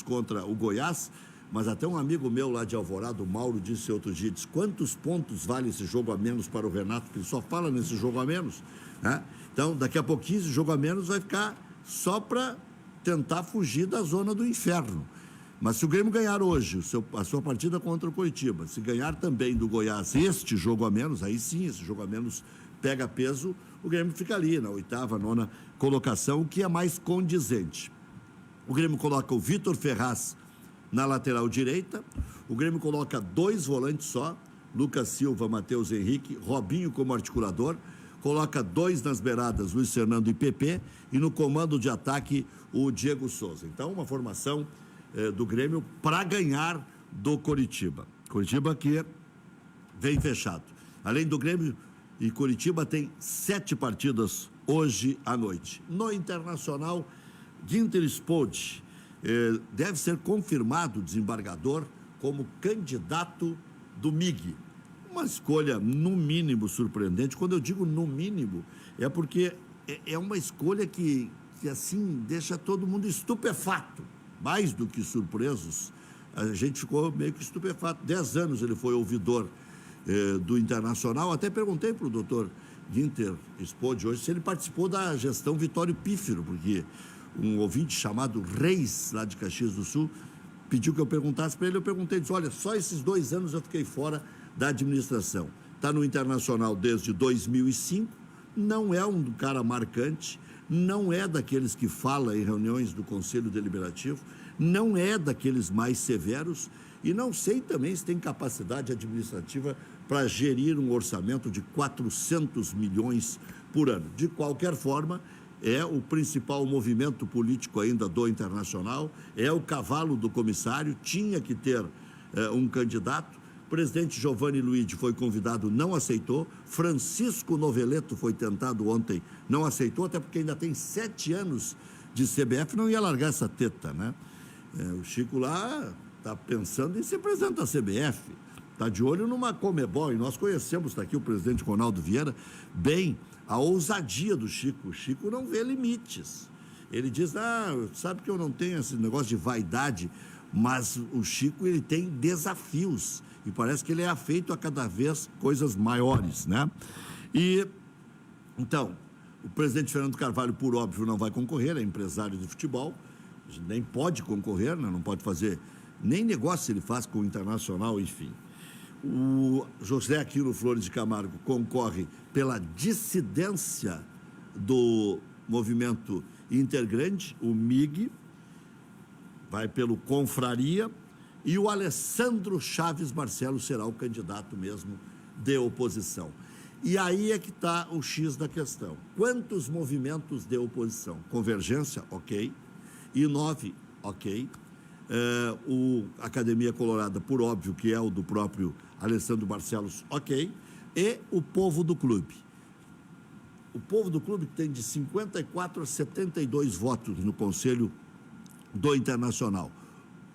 contra o Goiás, mas até um amigo meu lá de Alvorada, o Mauro, disse outro dia, diz, quantos pontos vale esse jogo a menos para o Renato, porque ele só fala nesse jogo a menos, né? Então, daqui a pouquinho, esse jogo a menos vai ficar só para tentar fugir da zona do inferno. Mas se o Grêmio ganhar hoje a sua partida contra o Coritiba, se ganhar também do Goiás este jogo a menos, aí sim, esse jogo a menos pega peso, o Grêmio fica ali na 8ª, 9ª colocação, o que é mais condizente. O Grêmio coloca o Vitor Ferraz na lateral direita, o Grêmio coloca 2 volantes só, Lucas Silva, Matheus Henrique, Robinho como articulador, coloca 2 nas beiradas, Luiz Fernando e Pepe, e no comando de ataque o Diego Souza. Então, uma formação do Grêmio para ganhar do Coritiba. Coritiba que vem fechado. Além do Grêmio e Coritiba, tem 7 partidas hoje à noite. No Internacional, Ginter Spode deve ser confirmado o desembargador como candidato do MIG. Uma escolha, no mínimo, surpreendente. Quando eu digo no mínimo, é porque é uma escolha que assim, deixa todo mundo estupefato. Mais do que surpresos, a gente ficou meio que estupefato. 10 anos ele foi ouvidor do Internacional. Até perguntei para o doutor Ginter Spode hoje se ele participou da gestão Vitório Pífero, porque um ouvinte chamado Reis, lá de Caxias do Sul, pediu que eu perguntasse para ele. Eu perguntei, disse, olha, só esses 2 anos eu fiquei fora da administração. Está no Internacional desde 2005, não é um cara marcante, não é daqueles que fala em reuniões do Conselho Deliberativo, não é daqueles mais severos e não sei também se tem capacidade administrativa para gerir um orçamento de 400 milhões por ano. De qualquer forma, é o principal movimento político ainda do Internacional, é o cavalo do comissário, tinha que ter um candidato. O presidente Giovanni Luigi foi convidado, não aceitou. Francisco Noveleto foi tentado ontem, não aceitou, até porque ainda tem 7 anos de CBF, não ia largar essa teta, né? O Chico lá está pensando em ser presidente da CBF, está de olho numa Comebol, e nós conhecemos, está aqui o presidente Ronaldo Vieira, bem a ousadia do Chico. O Chico não vê limites. Ele diz, sabe que eu não tenho esse negócio de vaidade, mas o Chico, ele tem desafios, e parece que ele é afeito a cada vez coisas maiores, né? E, então, o presidente Fernando Carvalho, por óbvio, não vai concorrer, é empresário de futebol, nem pode concorrer, né? Não pode fazer nem negócio ele faz com o Internacional, enfim. O José Aquino Flores de Camargo concorre pela dissidência do movimento Intergrande, o MIG, vai pelo Confraria, e o Alessandro Chaves Marcelo será o candidato mesmo de oposição. E aí é que está o X da questão. Quantos movimentos de oposição? Convergência, ok. I9, ok. O Academia Colorada, por óbvio, que é o do próprio Alessandro Barcelos, ok. E o Povo do Clube. O Povo do Clube tem de 54 a 72 votos no Conselho do Internacional.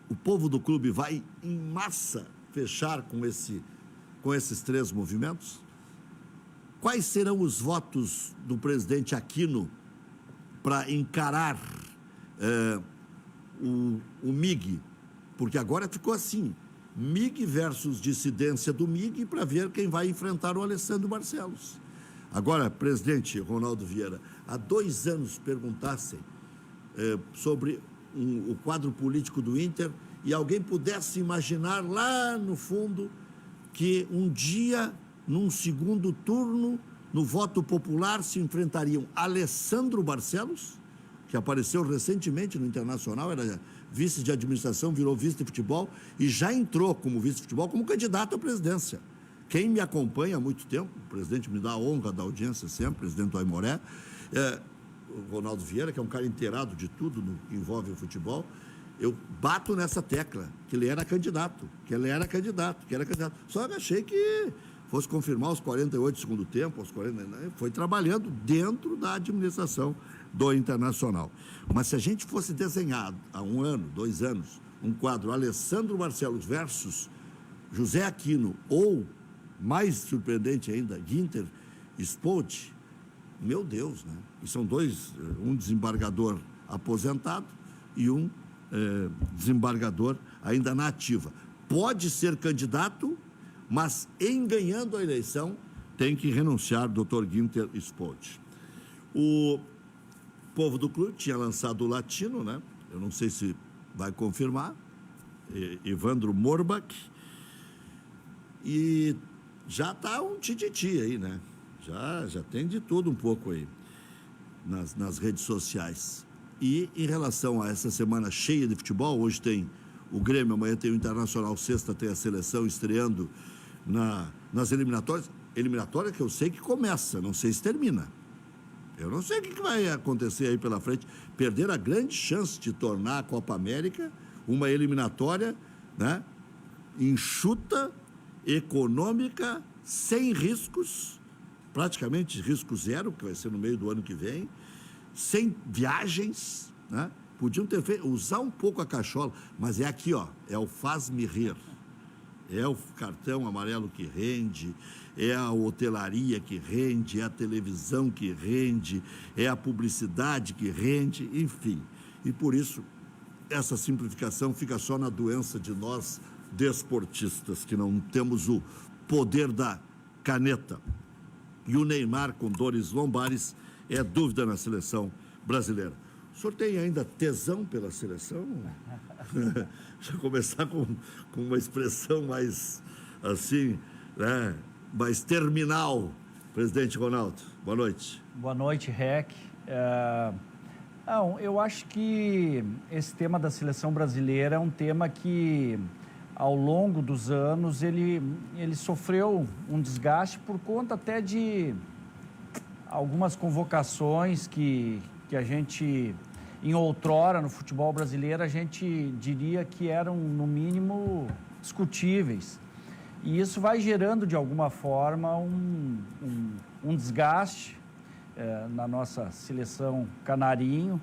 O Povo do Clube vai, em massa, fechar com esses 3 movimentos? Quais serão os votos do presidente Aquino para encarar o MIG? Porque agora ficou assim, MIG versus dissidência do MIG, para ver quem vai enfrentar o Alessandro Barcelos. Agora, presidente Ronaldo Vieira, há 2 anos perguntassem sobre o quadro político do Inter e alguém pudesse imaginar lá no fundo que um dia, num segundo turno, no voto popular, se enfrentariam Alessandro Barcelos, que apareceu recentemente no Internacional, era vice de administração, virou vice de futebol e já entrou como vice de futebol como candidato à presidência. Quem me acompanha há muito tempo, o presidente me dá a honra da audiência sempre, o presidente do Aimoré, o Ronaldo Vieira, que é um cara inteirado de tudo que envolve o futebol, eu bato nessa tecla, que ele era candidato, Só que achei que fosse confirmar os 48 do segundo tempo, aos 40, né? Foi trabalhando dentro da administração do Internacional. Mas se a gente fosse desenhado há 1 ano, 2 anos, um quadro Alessandro Barcelos versus José Aquino, ou, mais surpreendente ainda, Ginter Spode, meu Deus, né? E são 2, um desembargador aposentado e um desembargador ainda na ativa. Pode ser candidato, mas em ganhando a eleição tem que renunciar, Dr. Günther Spolt. O povo do clube tinha lançado o latino, né? Eu não sei se vai confirmar, Evandro Morbach, e já está um tititi aí, né? Já tem de tudo um pouco aí nas redes sociais. E em relação a essa semana cheia de futebol, hoje tem o Grêmio, amanhã tem o Internacional, sexta tem a seleção estreando nas eliminatórias. Eliminatória que eu sei que começa, não sei se termina. Eu não sei o que vai acontecer aí pela frente. Perder a grande chance de tornar a Copa América uma eliminatória, né, enxuta, econômica, sem riscos, praticamente risco zero, que vai ser no meio do ano que vem, sem viagens, né? Podiam ter feito, usar um pouco a cachola, mas é aqui, ó, é o faz-me rir. É o cartão amarelo que rende, é a hotelaria que rende, é a televisão que rende, é a publicidade que rende, enfim. E por isso, essa simplificação fica só na doença de nós desportistas, que não temos o poder da caneta. E o Neymar, com dores lombares, é dúvida na seleção brasileira. O senhor tem ainda tesão pela seleção? Já começar com uma expressão mais, assim, né, mais terminal. Presidente Ronaldo, boa noite. Boa noite, Rec. Não, eu acho que esse tema da seleção brasileira é um tema que, ao longo dos anos, ele sofreu um desgaste por conta até de algumas convocações que a gente, em outrora, no futebol brasileiro, a gente diria que eram, no mínimo, discutíveis. E isso vai gerando, de alguma forma, um desgaste na nossa seleção canarinho.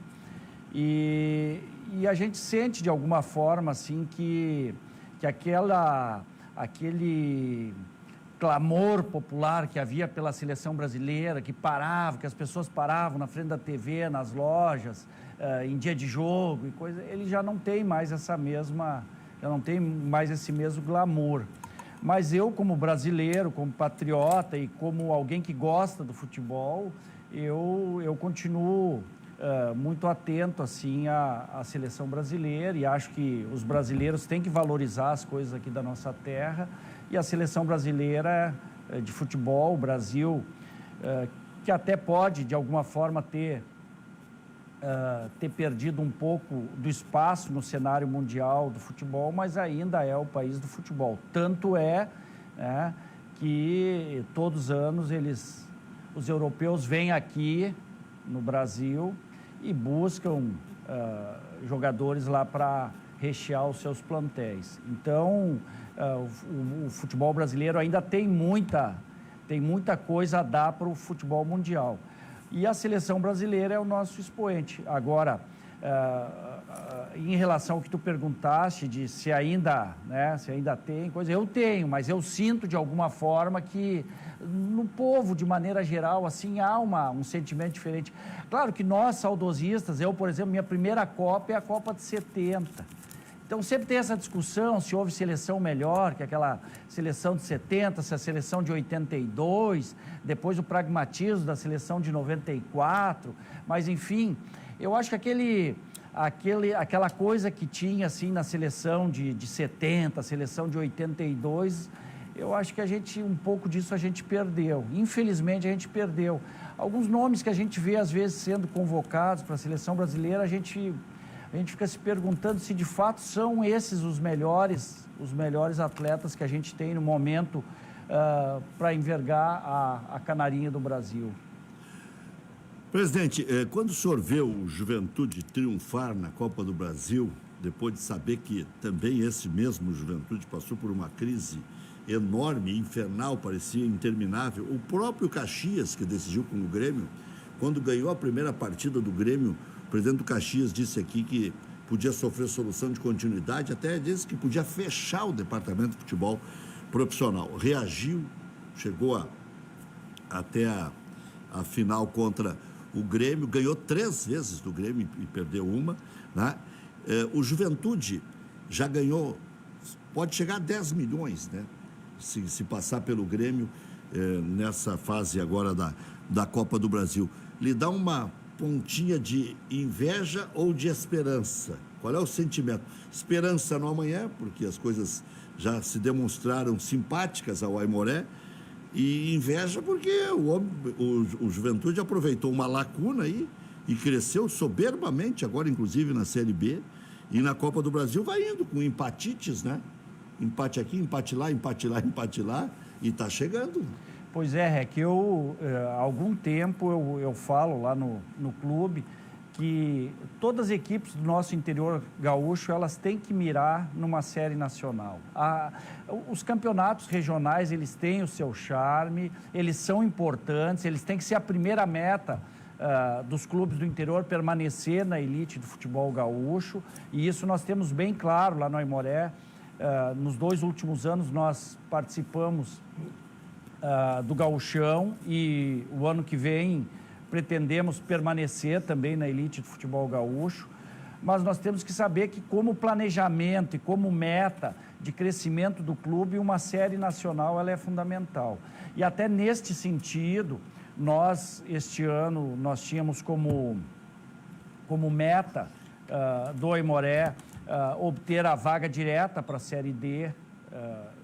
E a gente sente, de alguma forma, assim, que aquele clamor popular que havia pela seleção brasileira, que as pessoas paravam na frente da TV, nas lojas, em dia de jogo e coisa, ele já não tem mais esse mesmo glamour. Mas eu, como brasileiro, como patriota e como alguém que gosta do futebol, eu continuo muito atento assim à seleção brasileira, e acho que os brasileiros têm que valorizar as coisas aqui da nossa terra. E a seleção brasileira de futebol, o Brasil, que até pode, de alguma forma, ter perdido um pouco do espaço no cenário mundial do futebol, mas ainda é o país do futebol. Tanto é, que todos os anos os europeus vêm aqui no Brasil e buscam jogadores lá para rechear os seus plantéis. Então, o futebol brasileiro ainda tem muita coisa a dar para o futebol mundial. E a seleção brasileira é o nosso expoente. Agora, em relação ao que tu perguntaste, de se ainda tem coisa, eu tenho, mas eu sinto de alguma forma que no povo, de maneira geral, assim, há um sentimento diferente. Claro que nós, saudosistas, eu, por exemplo, minha primeira Copa é a Copa de 70. Então, sempre tem essa discussão se houve seleção melhor que aquela seleção de 70, se a seleção de 82, depois o pragmatismo da seleção de 94, mas, enfim, eu acho que aquela coisa que tinha, assim, na seleção de 70, seleção de 82, eu acho que um pouco disso a gente perdeu. Infelizmente, a gente perdeu. Alguns nomes que a gente vê, às vezes, sendo convocados para a seleção brasileira, a gente fica se perguntando se de fato são esses os melhores atletas que a gente tem no momento para envergar a canarinha do Brasil. Presidente, quando o senhor vê o Juventude triunfar na Copa do Brasil, depois de saber que também esse mesmo Juventude passou por uma crise enorme, infernal, parecia interminável, o próprio Caxias, que decidiu com o Grêmio, quando ganhou a primeira partida do Grêmio, o presidente do Caxias disse aqui que podia sofrer solução de continuidade, até disse que podia fechar o departamento de futebol profissional. Reagiu, chegou até a final contra o Grêmio, ganhou 3 vezes do Grêmio e perdeu uma, né? O Juventude já ganhou, pode chegar a 10 milhões, né? Se passar pelo Grêmio nessa fase agora da Copa do Brasil. Lhe dá uma pontinha de inveja ou de esperança? Qual é o sentimento? Esperança no amanhã, porque as coisas já se demonstraram simpáticas ao Aimoré, e inveja porque o Juventude aproveitou uma lacuna aí e cresceu soberbamente, agora inclusive na Série B, e na Copa do Brasil vai indo com empatites, né? Empate aqui, empate lá, empate lá, empate lá, e está chegando. Pois é, Rec, há algum tempo eu falo lá no clube que todas as equipes do nosso interior gaúcho, elas têm que mirar numa série nacional. Os campeonatos regionais, eles têm o seu charme, eles são importantes, eles têm que ser a primeira meta dos clubes do interior permanecer na elite do futebol gaúcho, e isso nós temos bem claro lá no Aimoré. Nos 2 últimos anos nós participamos do Gauchão e o ano que vem pretendemos permanecer também na elite do futebol gaúcho, mas nós temos que saber que como planejamento e como meta de crescimento do clube, uma série nacional ela é fundamental. E até neste sentido, nós, este ano, nós tínhamos como meta do Aimoré obter a vaga direta para a Série D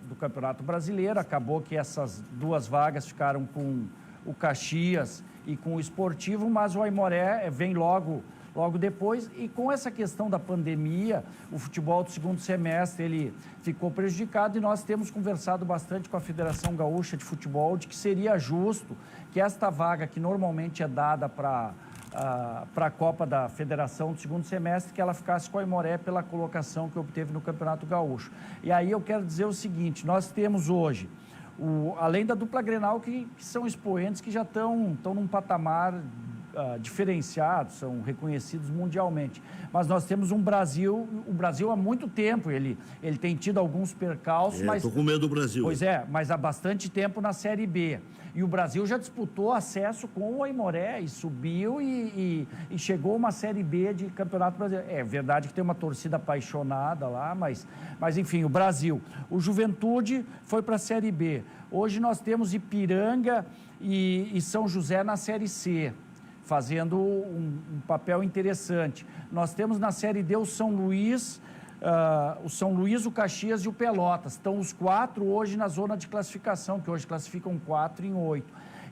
do Campeonato Brasileiro. Acabou que essas 2 vagas ficaram com o Caxias e com o Esportivo, mas o Aimoré vem logo depois. E com essa questão da pandemia, o futebol do segundo semestre ele ficou prejudicado, e nós temos conversado bastante com a Federação Gaúcha de Futebol de que seria justo que esta vaga que normalmente é dada para a Copa da Federação do segundo semestre, que ela ficasse com a Aimoré pela colocação que obteve no Campeonato Gaúcho. E aí eu quero dizer o seguinte: nós temos hoje, além da dupla Grenal, que são expoentes que já estão num patamar diferenciado, são reconhecidos mundialmente. Mas nós temos o Brasil há muito tempo, ele tem tido alguns percalços, mas... Estou com medo do Brasil. Pois é, mas há bastante tempo na Série B. E o Brasil já disputou acesso com o Aimoré e subiu e chegou a uma Série B de Campeonato Brasileiro. É verdade que tem uma torcida apaixonada lá, mas enfim, o Brasil. O Juventude foi para a Série B. Hoje nós temos Ipiranga e São José na Série C, fazendo um papel interessante. Nós temos na Série D o São Luís, o Caxias e o Pelotas. Estão os 4 hoje na zona de classificação, que hoje classificam 4 em 8.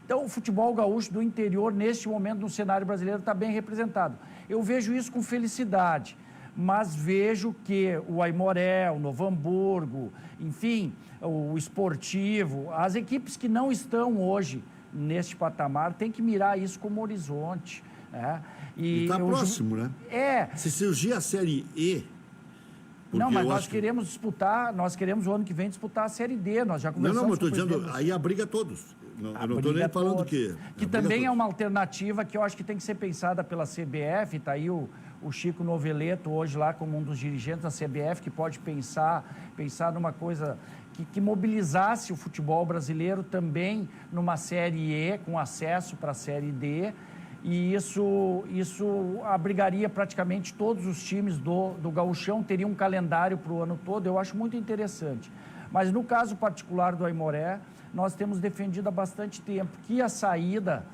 Então, o futebol gaúcho do interior, neste momento, no cenário brasileiro, está bem representado. Eu vejo isso com felicidade, mas vejo que o Aimoré, o Novo Hamburgo, enfim, o Esportivo, as equipes que não estão hoje neste patamar, tem que mirar isso como horizonte. Né? E está próximo, né? Se surgir a Série E... Não, mas nós queremos o ano que vem disputar a Série D, nós já conversamos. Não, mas estou dizendo, aí abriga todos. Eu não estou nem falando que todos. É uma alternativa que eu acho que tem que ser pensada pela CBF, está aí o Chico Noveleto hoje lá como um dos dirigentes da CBF, que pode pensar numa coisa que mobilizasse o futebol brasileiro também numa Série E, com acesso para a Série D, e isso abrigaria praticamente todos os times do Gauchão, teria um calendário para o ano todo. Eu acho muito interessante. Mas no caso particular do Aimoré, nós temos defendido há bastante tempo que a saída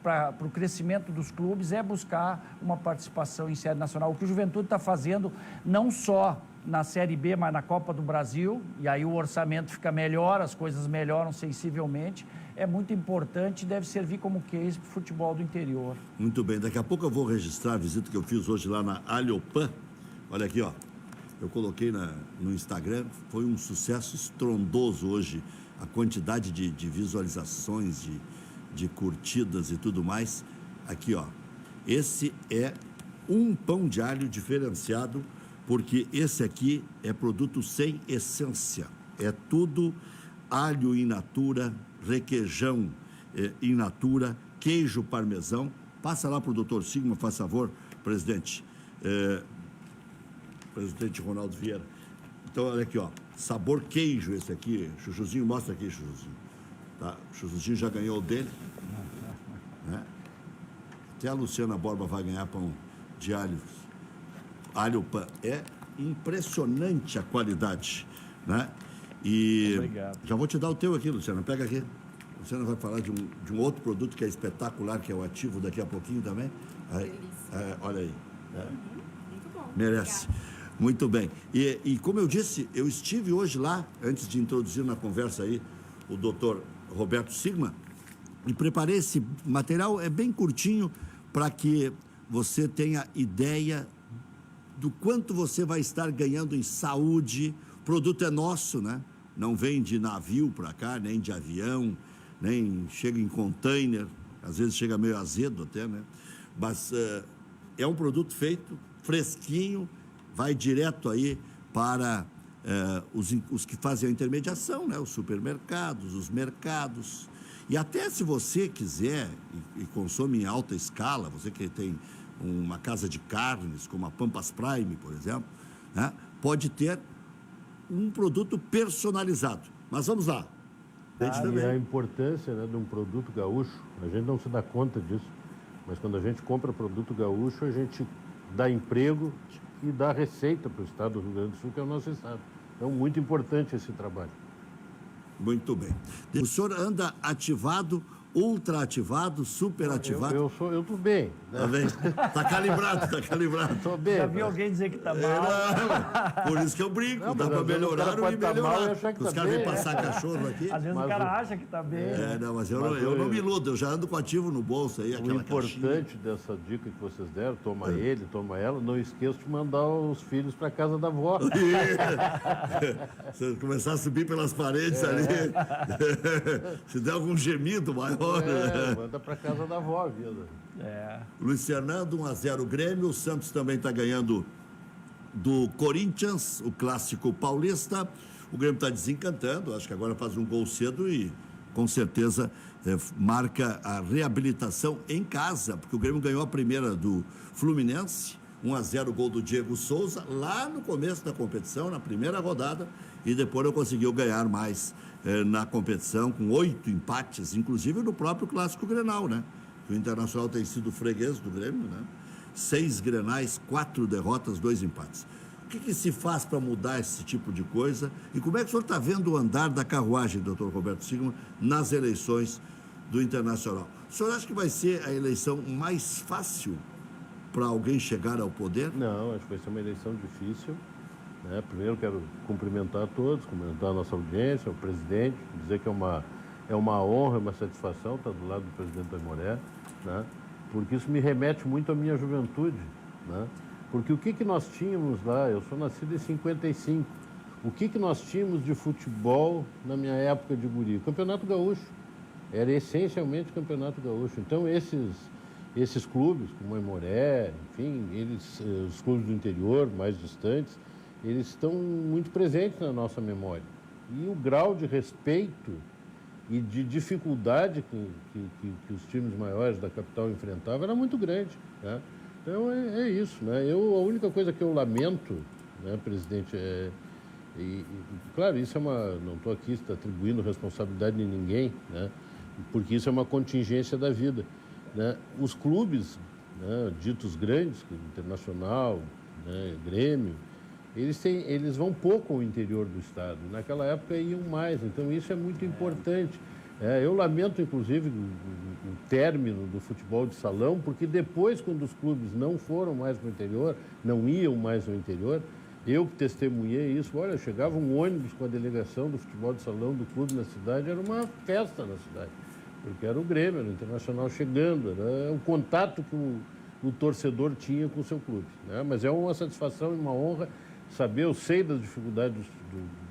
para o crescimento dos clubes é buscar uma participação em série nacional. O que o Juventude está fazendo, não só na Série B, mas na Copa do Brasil, e aí o orçamento fica melhor, as coisas melhoram sensivelmente, é muito importante e deve servir como case para o futebol do interior. Muito bem, daqui a pouco eu vou registrar a visita que eu fiz hoje lá na Alhopan. Olha aqui, ó, eu coloquei no Instagram, foi um sucesso estrondoso hoje, a quantidade de visualizações, de curtidas e tudo mais. Aqui, ó, esse é um pão de alho diferenciado, porque esse aqui é produto sem essência, é tudo alho in natura, requeijão in natura, queijo parmesão. Passa lá para o doutor Sigma, faz favor, presidente. Presidente Ronaldo Vieira. Então, olha aqui, ó, sabor queijo esse aqui. Chuchuzinho, mostra aqui, Chuchuzinho. Tá? O Chuchuzinho já ganhou o dele. Né? Até a Luciana Borba vai ganhar pão de alho Alho Pan. É impressionante a qualidade, né? E Obrigado. já vou te dar o teu aqui, Luciana. Pega aqui. A Luciana vai falar de um outro produto que é espetacular, que é o Ativo, daqui a pouquinho também. Olha aí. Muito bom. Merece. Obrigada. Muito bem. E como eu disse, eu estive hoje lá, antes de introduzir na conversa aí o doutor Roberto Sigma, e preparei esse material, é bem curtinho, para que você tenha ideia do quanto você vai estar ganhando em saúde. O produto é nosso, né? Não vem de navio para cá, nem de avião, nem chega em container, às vezes chega meio azedo até, né? Mas é um produto feito fresquinho, vai direto aí para os que fazem a intermediação, né? Os supermercados, os mercados. E até se você quiser e consome em alta escala, você que tem uma casa de carnes, como a Pampas Prime, por exemplo, né? Pode ter um produto personalizado. Mas vamos lá. E a importância, né, de um produto gaúcho, a gente não se dá conta disso, mas quando a gente compra produto gaúcho, a gente dá emprego e dá receita para o estado do Rio Grande do Sul, que é o nosso estado. Então, muito importante esse trabalho. Muito bem. O senhor anda ativado, ultra ativado, super ativado? Eu estou bem. Né? Tá bem? Tá calibrado, tá calibrado. Estou bem. Já vi alguém dizer que está mal. Não, por isso que eu brinco, Não, dá mas para às vezes o melhorar cara ou pode tá melhorar. mal e achar que Os tá caras vêm bem. passar cachorro aqui. Às vezes Mas o cara acha que está bem. Não, mas eu não me iludo, eu já ando com ativo no bolso aí, O aquela importante dessa dica que vocês deram, toma ele, toma ela, não esqueça de mandar os filhos para casa da avó. Se começar a subir pelas paredes ali, se der algum gemido maior. Manda para casa da avó a vida. Luiz Fernando, 1-0 Grêmio. O Santos também está ganhando do Corinthians, o clássico paulista. O Grêmio está desencantando, acho que agora faz um gol cedo e com certeza marca a reabilitação em casa, porque o Grêmio ganhou a primeira do Fluminense, 1-0 gol do Diego Souza, lá no começo da competição, na primeira rodada, e depois não conseguiu ganhar mais na competição, com 8 empates, inclusive no próprio Clássico Grenal, né? O Internacional tem sido freguês do Grêmio, né? 6 Grenais, 4 derrotas, 2 empates. O que se faz para mudar esse tipo de coisa? E como é que o senhor está vendo o andar da carruagem, doutor Roberto Sigma, nas eleições do Internacional? O senhor acha que vai ser a eleição mais fácil para alguém chegar ao poder? Não, acho que vai ser uma eleição difícil. Né? Primeiro quero cumprimentar a todos, cumprimentar a nossa audiência, o presidente, dizer que é uma honra, uma satisfação estar do lado do presidente Aimoré, né? Porque isso me remete muito à minha juventude, né? Porque o que nós tínhamos lá, eu sou nascido em 55, o que nós tínhamos de futebol na minha época de guri? Campeonato Gaúcho, era essencialmente Campeonato Gaúcho. Então esses clubes, como Aimoré, enfim, os clubes do interior, mais distantes, eles estão muito presentes na nossa memória. E o grau de respeito e de dificuldade que os times maiores da capital enfrentavam era muito grande, né? Então é isso, né? A única coisa que eu lamento, né, presidente, claro, isso não estou aqui atribuindo responsabilidade de ninguém, né? Porque isso é uma contingência da vida, né? Os clubes, né, ditos grandes, Internacional, né, Grêmio, eles vão pouco ao interior do estado. Naquela época iam mais, então isso é muito importante. Eu lamento, inclusive, o término do futebol de salão, porque depois, quando os clubes não foram mais para o interior, não iam mais ao interior, eu que testemunhei isso, olha, chegava um ônibus com a delegação do futebol de salão do clube na cidade, era uma festa na cidade, porque era o Grêmio, era o Internacional chegando, era o contato que o torcedor tinha com o seu clube, né? Mas é uma satisfação e uma honra saber, eu sei das dificuldades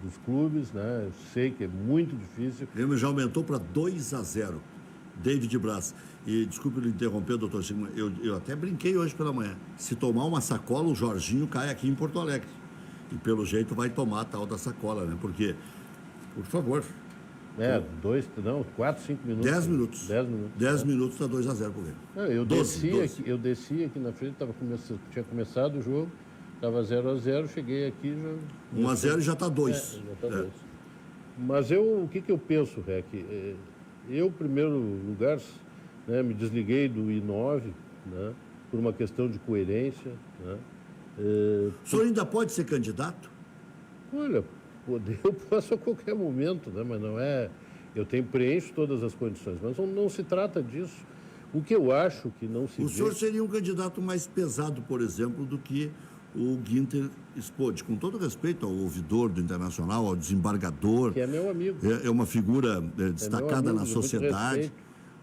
dos clubes, né? Eu sei que é muito difícil. O Grêmio já aumentou para 2-0. David Braz. E desculpe lhe interromper, doutor Sigma, eu até brinquei hoje pela manhã. Se tomar uma sacola, o Jorginho cai aqui em Porto Alegre. E pelo jeito vai tomar a tal da sacola, né? Porque, por favor. 4, 5 minutos. 10 minutos. 10 minutos. 10 minutos está 2-0 pro Grêmio. Eu desci aqui na frente, tinha começado o jogo. Estava 0-0, cheguei aqui já... 1-0 e já está 2. Já está 2. Mas o que eu penso, Rec? Eu, em primeiro lugar, né, me desliguei do I9, né, por uma questão de coerência, né, O senhor ainda pode ser candidato? Olha, poder eu posso a qualquer momento, né? Mas não é... Eu preencho todas as condições, mas não se trata disso. O que eu acho que não se O vê... senhor seria um candidato mais pesado, por exemplo, do que o Ginter Spode, com todo respeito ao ouvidor do Internacional, ao desembargador. Que é meu amigo. É uma figura destacada meu amigo, na sociedade.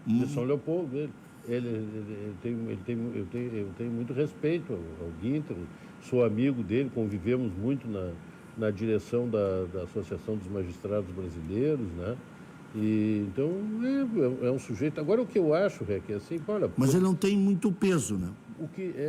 De São Leopoldo, eu tenho muito respeito ao Ginter, sou amigo dele, convivemos muito na direção da Associação dos Magistrados Brasileiros, né? E, então, é um sujeito... Agora, o que eu acho, que é assim, olha... Mas ele não tem muito peso, né?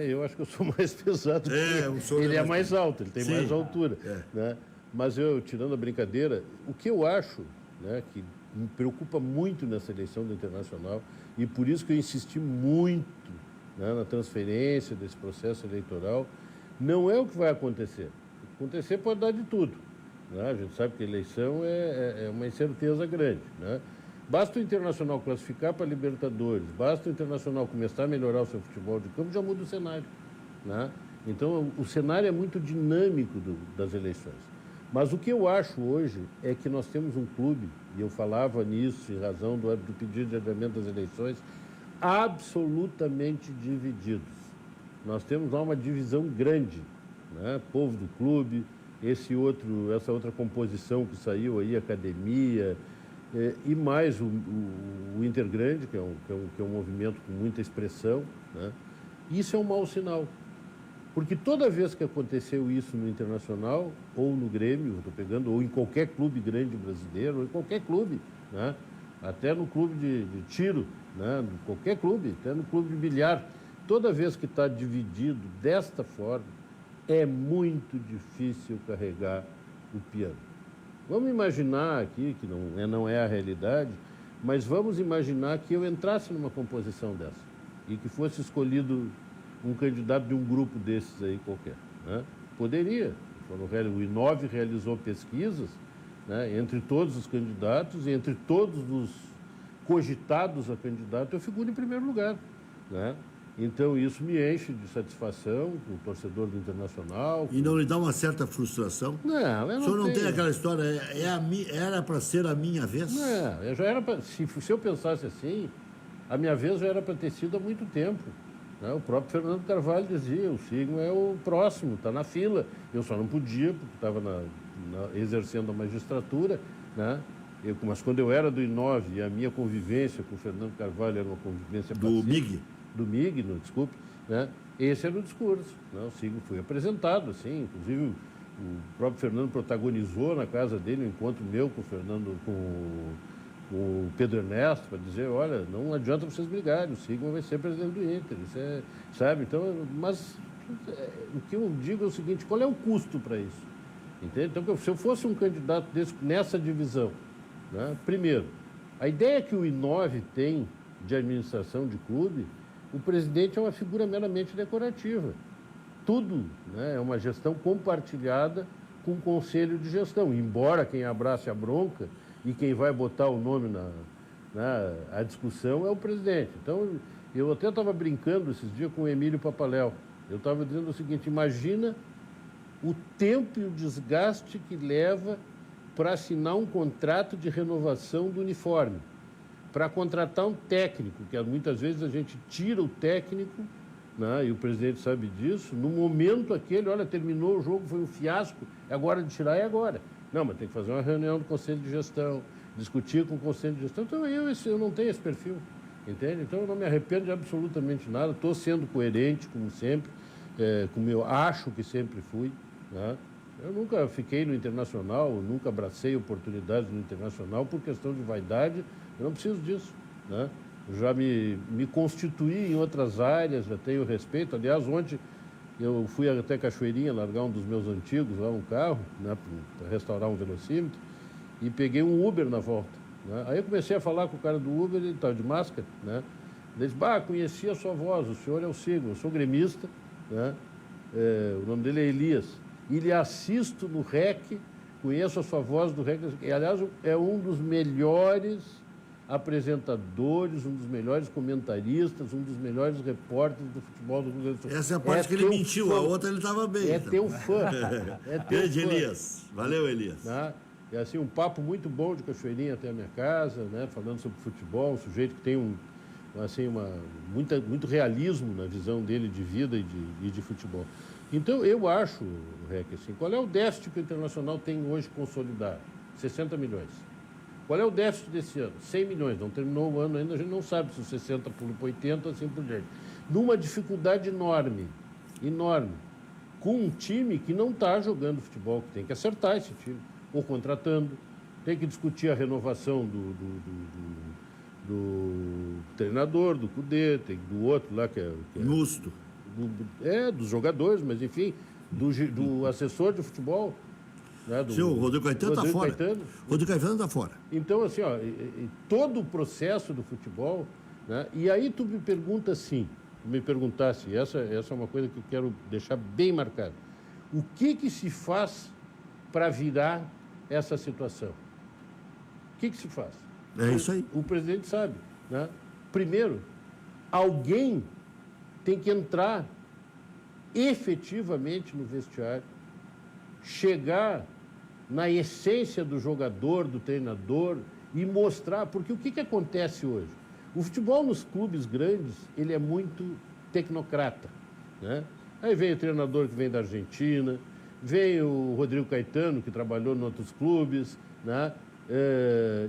Eu acho que eu sou mais pesado que ele. O senhor Ele é mais alto, ele tem Sim. mais altura. Né? Mas tirando a brincadeira, o que eu acho, né, que me preocupa muito nessa eleição do Internacional, e por isso que eu insisti muito, né, na transferência desse processo eleitoral, não é o que vai acontecer. Acontecer pode dar de tudo. Né? A gente sabe que a eleição é uma incerteza grande. Né? Basta o Internacional classificar para a Libertadores, basta o Internacional começar a melhorar o seu futebol de campo, já muda o cenário. Né? Então, o cenário é muito dinâmico das eleições. Mas o que eu acho hoje é que nós temos um clube, e eu falava nisso em razão do pedido de adiamento das eleições, absolutamente divididos. Nós temos lá uma divisão grande, né? Povo do clube, essa outra composição que saiu aí, academia, e mais o Intergrande, que é um movimento com muita expressão, né? Isso é um mau sinal. Porque toda vez que aconteceu isso no Internacional, ou no Grêmio, estou pegando, ou em qualquer clube grande brasileiro, ou em qualquer clube, né? Até no clube de tiro, né? Qualquer clube, até no clube de bilhar, toda vez que está dividido desta forma, é muito difícil carregar o piano. Vamos imaginar aqui, que não é a realidade, mas vamos imaginar que eu entrasse numa composição dessa e que fosse escolhido um candidato de um grupo desses aí qualquer. Né? Poderia. Quando o I9 realizou pesquisas, né, entre todos os candidatos e entre todos os cogitados a candidato, eu figuro em primeiro lugar. Né? Então, isso me enche de satisfação, o torcedor do Internacional. E não lhe dá uma certa frustração? Não, eu não O senhor não tenho. tem aquela história, era para ser a minha vez? Não, eu já era pra, se eu pensasse assim, a minha vez já era para ter sido há muito tempo. Né? O próprio Fernando Carvalho dizia, o signo é o próximo, está na fila. Eu só não podia, porque estava exercendo a magistratura, né? Mas quando eu era do I9 e a minha convivência com o Fernando Carvalho era uma convivência Do MIG? Do MIG, desculpe, né? Esse era o discurso. Né? O signo foi apresentado, assim, inclusive o próprio Fernando protagonizou na casa dele um encontro meu com o Fernando, com o Pedro Ernesto, para dizer, olha, não adianta vocês brigarem, o Sigma vai ser presidente do Inter, isso é, sabe? Então, mas o que eu digo é o seguinte, qual é o custo para isso? Entende? Então, se eu fosse um candidato nessa divisão, né? Primeiro, a ideia que o I9 tem de administração de clube, o presidente é uma figura meramente decorativa. Tudo, né, é uma gestão compartilhada com o conselho de gestão, embora quem abrace a bronca e quem vai botar o nome à discussão é o presidente. Então, eu até estava brincando esses dias com o Emílio Papaléu. Eu estava dizendo o seguinte, imagina o tempo e o desgaste que leva para assinar um contrato de renovação do uniforme, para contratar um técnico, que muitas vezes a gente tira o técnico, né, e o presidente sabe disso, no momento aquele, olha, terminou o jogo, foi um fiasco, é agora de tirar, é agora. Não, mas tem que fazer uma reunião do Conselho de Gestão, discutir com o Conselho de Gestão. Então, eu não tenho esse perfil, entende? Então, eu não me arrependo de absolutamente nada, estou sendo coerente, como sempre, como eu acho que sempre fui. Né? Eu nunca fiquei no Internacional, nunca abracei oportunidades no Internacional por questão de vaidade, eu não preciso disso. Né? Já me constituí em outras áreas, já tenho respeito. Aliás, ontem eu fui até Cachoeirinha largar um dos meus antigos, lá um carro, né, para restaurar um velocímetro, e peguei um Uber na volta. Né? Aí eu comecei a falar com o cara do Uber, ele estava de máscara, né? Ele disse, conheci a sua voz, o senhor é o Sigma, eu sou gremista, né? O nome dele é Elias, e lhe assisto no REC, conheço a sua voz do REC, e aliás é um dos melhores apresentadores, um dos melhores comentaristas, um dos melhores repórteres do futebol do Rio Grande do Sul. Essa é a parte que ele mentiu, fã. a outra ele estava bem. É então. teu fã. É teu Grande fã. Elias. Valeu, Elias. Né? É assim, um papo muito bom de Cachoeirinha até a minha casa, né? Falando sobre futebol, um sujeito que tem muito realismo na visão dele de vida e de futebol. Então, eu acho, Rec, assim, qual é o déficit que o Internacional tem hoje consolidado? 60 milhões. Qual é o déficit desse ano? 100 milhões. Não terminou o ano ainda, a gente não sabe se os 60 pula para 80, assim por diante. Numa dificuldade enorme, enorme, com um time que não está jogando futebol, que tem que acertar esse time, ou contratando, tem que discutir a renovação do treinador, do Cudê, do outro lá que é Musto. dos jogadores, mas enfim, do assessor de futebol. Né, Sim, o Rodrigo Caetano está fora. Rodrigo Caetano está fora. Então, assim, ó, todo o processo do futebol, né, e aí tu me pergunta assim, me perguntasse, essa é uma coisa que eu quero deixar bem marcada. O que se faz para virar essa situação? O que se faz? É isso aí. O presidente sabe, né? Primeiro, alguém tem que entrar efetivamente no vestiário, chegar na essência do jogador, do treinador e mostrar, porque o que acontece hoje? O futebol nos clubes grandes, ele é muito tecnocrata, né? Aí vem o treinador que vem da Argentina, vem o Rodrigo Caetano, que trabalhou em outros clubes, né?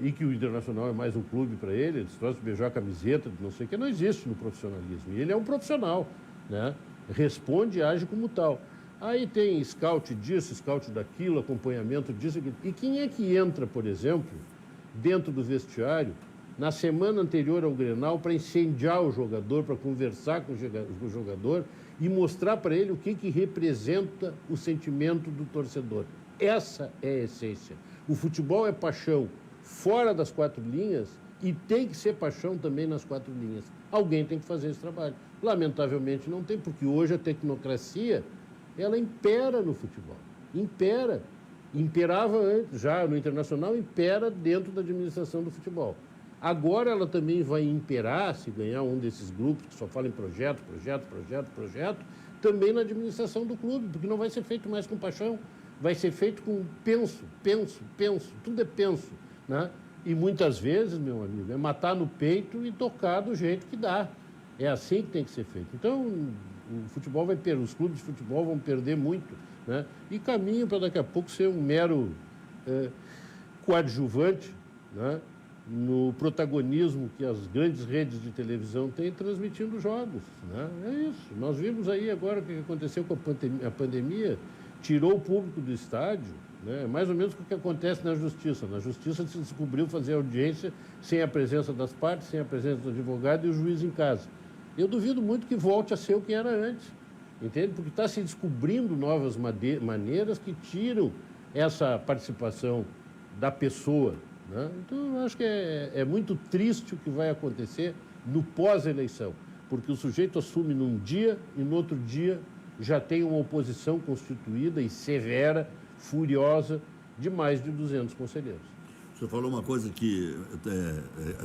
E que o Internacional é mais um clube para ele, eles trouxeram beijar a camiseta, não sei o que, não existe no profissionalismo. E ele é um profissional, né? Responde e age como tal. Aí tem scout disso, scout daquilo, acompanhamento disso. E quem é que entra, por exemplo, dentro do vestiário, na semana anterior ao Grenal, para incendiar o jogador, para conversar com o jogador e mostrar para ele o que representa o sentimento do torcedor? Essa é a essência. O futebol é paixão fora das quatro linhas e tem que ser paixão também nas quatro linhas. Alguém tem que fazer esse trabalho. Lamentavelmente não tem, porque hoje a tecnocracia, ela impera no futebol. Impera. Imperava antes, já no Internacional, impera dentro da administração do futebol. Agora ela também vai imperar, se ganhar um desses grupos que só fala em projeto, também na administração do clube, porque não vai ser feito mais com paixão, vai ser feito com penso, tudo é penso, né? E muitas vezes, meu amigo, é matar no peito e tocar do jeito que dá. É assim que tem que ser feito. Então, o futebol vai perder, os clubes de futebol vão perder muito, né? E caminham para daqui a pouco ser um mero coadjuvante, né? No protagonismo que as grandes redes de televisão têm transmitindo jogos, né? É isso. Nós vimos aí agora o que aconteceu com a pandemia, tirou o público do estádio, né? É mais ou menos o que acontece na justiça. Na justiça se descobriu fazer audiência sem a presença das partes, sem a presença do advogado e o juiz em casa. Eu duvido muito que volte a ser o que era antes, entende? Porque está se descobrindo novas maneiras que tiram essa participação da pessoa, né? Então, eu acho que é muito triste o que vai acontecer no pós-eleição, porque o sujeito assume num dia e no outro dia já tem uma oposição constituída e severa, furiosa, de mais de 200 conselheiros. Você falou uma coisa que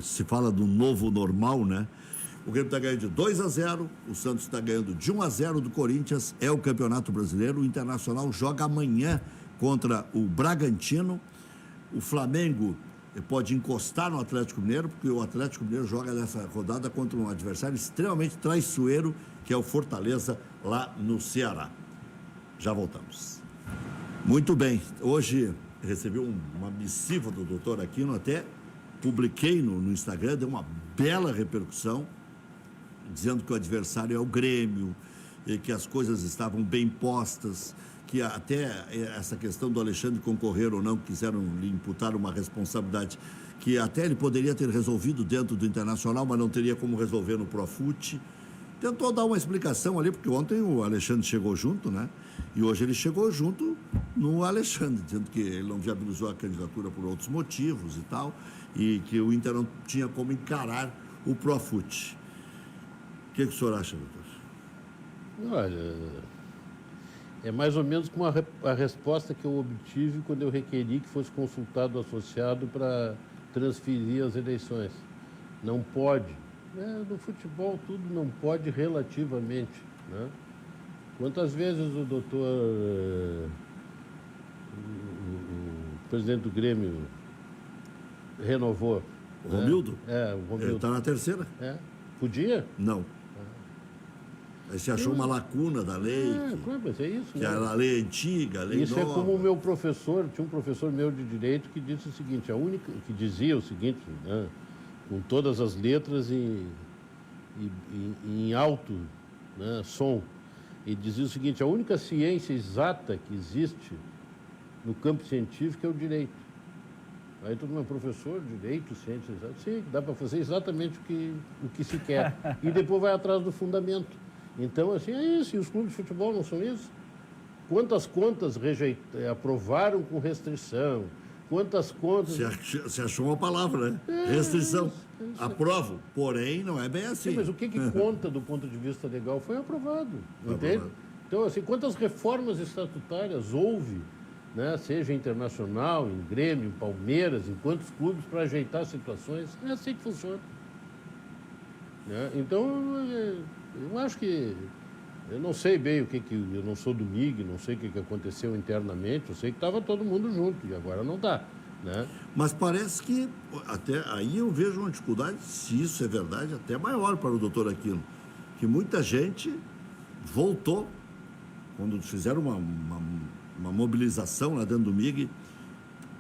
se fala do novo normal, né? O Grêmio está ganhando de 2-0, o Santos está ganhando de 1-0 do Corinthians, é o Campeonato Brasileiro, o Internacional joga amanhã contra o Bragantino, o Flamengo pode encostar no Atlético Mineiro, porque o Atlético Mineiro joga nessa rodada contra um adversário extremamente traiçoeiro, que é o Fortaleza, lá no Ceará. Já voltamos. Muito bem, hoje recebi uma missiva do doutor Aquino, até publiquei no Instagram, deu uma bela repercussão, dizendo que o adversário é o Grêmio, e que as coisas estavam bem postas, que até essa questão do Alexandre concorrer ou não, quiseram lhe imputar uma responsabilidade que até ele poderia ter resolvido dentro do Internacional, mas não teria como resolver no Profute. Tentou dar uma explicação ali, porque ontem o Alexandre chegou junto, né? E hoje ele chegou junto no Alexandre, dizendo que ele não viabilizou a candidatura por outros motivos e tal, e que o Inter não tinha como encarar o Profute. O que o senhor acha, doutor? Olha, é mais ou menos como a resposta que eu obtive quando eu requeri que fosse consultado o associado para transferir as eleições. não pode. No futebol tudo não pode relativamente, né? Quantas vezes o doutor, o presidente do Grêmio renovou? O Romildo? O Romildo. Ele está na terceira? Podia? Não. Aí você achou uma lacuna da lei, Claro, mas é isso. que né? era a lei antiga, a lei Isso nova. é como o meu professor, tinha um professor meu de direito que disse o seguinte, que dizia o seguinte, né, com todas as letras em alto, né, som, e dizia o seguinte, a única ciência exata que existe no campo científico é o direito. Aí todo mundo, professor, direito, ciência exata, sim, dá para fazer exatamente o que se quer. E depois vai atrás do fundamento. Então, assim, é isso. E os clubes de futebol não são isso? Quantas contas aprovaram com restrição? Quantas contas... Você achou uma palavra, né? Restrição. Aprovo. Porém, não é bem assim. Sim, mas o que conta do ponto de vista legal foi aprovado. Entende? Então, assim, quantas reformas estatutárias houve, né? Seja internacional, em Grêmio, em Palmeiras, em quantos clubes para ajeitar situações? É assim que funciona. Né? Então, eu acho que... Eu não sei bem eu não sou do MIG, não sei o que aconteceu internamente, eu sei que estava todo mundo junto e agora não está, né? Mas parece que, até aí eu vejo uma dificuldade, se isso é verdade, até maior para o doutor Aquino, que muita gente voltou, quando fizeram uma mobilização lá dentro do MIG,